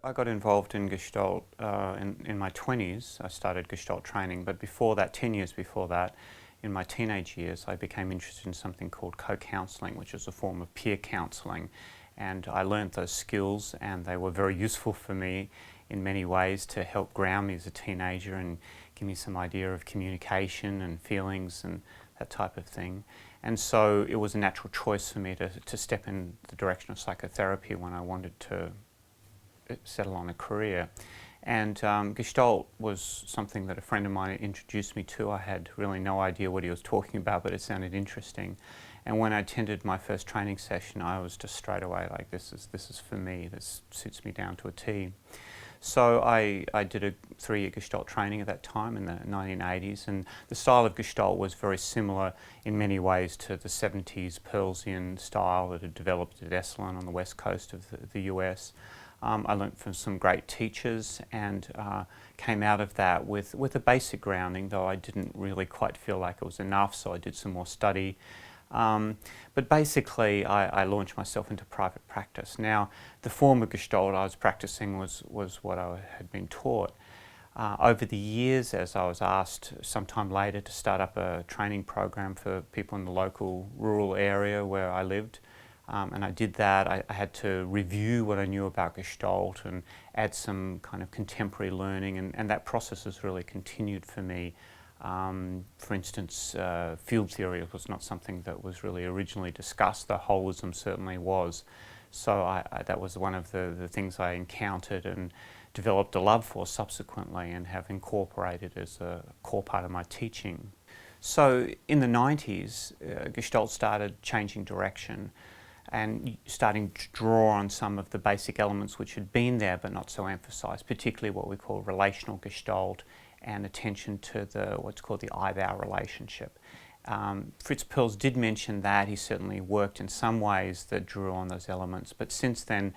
I got involved in Gestalt in my 20s. I started Gestalt training, but before that, 10 years before that, in my teenage years, I became interested in something called co-counselling, which is a form of peer counselling. And I learned those skills, and they were very useful for me in many ways to help ground me as a teenager and give me some idea of communication and feelings and that type of thing. And so it was a natural choice for me to step in the direction of psychotherapy when I wanted to settle on a career. And Gestalt was something that a friend of mine introduced me to. I had really no idea what he was talking about, but it sounded interesting. And when I attended my first training session, I was just straight away like, this is for me, this suits me down to a T. So I did a 3-year Gestalt training at that time in the 1980s, and the style of Gestalt was very similar in many ways to the 70s Pearlsian style that had developed at Esalen on the west coast of the US. I learnt from some great teachers and came out of that with a basic grounding, though I didn't really quite feel like it was enough, so I did some more study. But basically, I launched myself into private practice. Now, the form of Gestalt I was practicing was what I had been taught. Over the years, as I was asked sometime later to start up a training program for people in the local rural area where I lived, and I did that, I had to review what I knew about Gestalt and add some kind of contemporary learning, and that process has really continued for me. For instance, field theory was not something that was really originally discussed, though holism certainly was. So that was one of the things I encountered and developed a love for subsequently and have incorporated as a core part of my teaching. So in the 90s, Gestalt started changing direction and starting to draw on some of the basic elements which had been there but not so emphasized, particularly what we call relational Gestalt and attention to what's called the I-thou relationship. Fritz Perls did mention that. He certainly worked in some ways that drew on those elements, but since then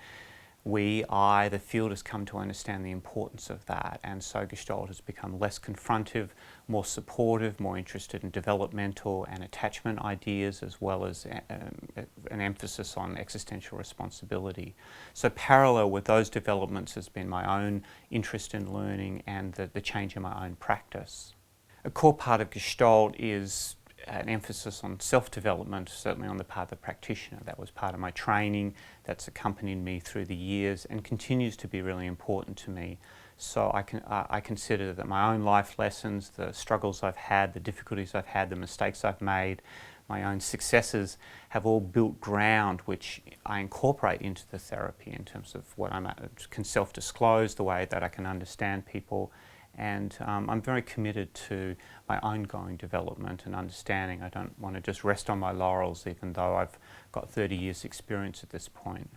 the field has come to understand the importance of that, and so Gestalt has become less confrontive, more supportive, more interested in developmental and attachment ideas, as well as an emphasis on existential responsibility. So parallel with those developments has been my own interest in learning and the change in my own practice. A core part of Gestalt is an emphasis on self-development, certainly on the part of the practitioner. That was part of my training, that's accompanied me through the years and continues to be really important to me. So I consider that my own life lessons, the struggles I've had, the difficulties I've had, the mistakes I've made, my own successes have all built ground which I incorporate into the therapy in terms of what I can self-disclose, the way that I can understand people. And I'm very committed to my ongoing development and understanding. I don't want to just rest on my laurels, even though I've got 30 years experience at this point.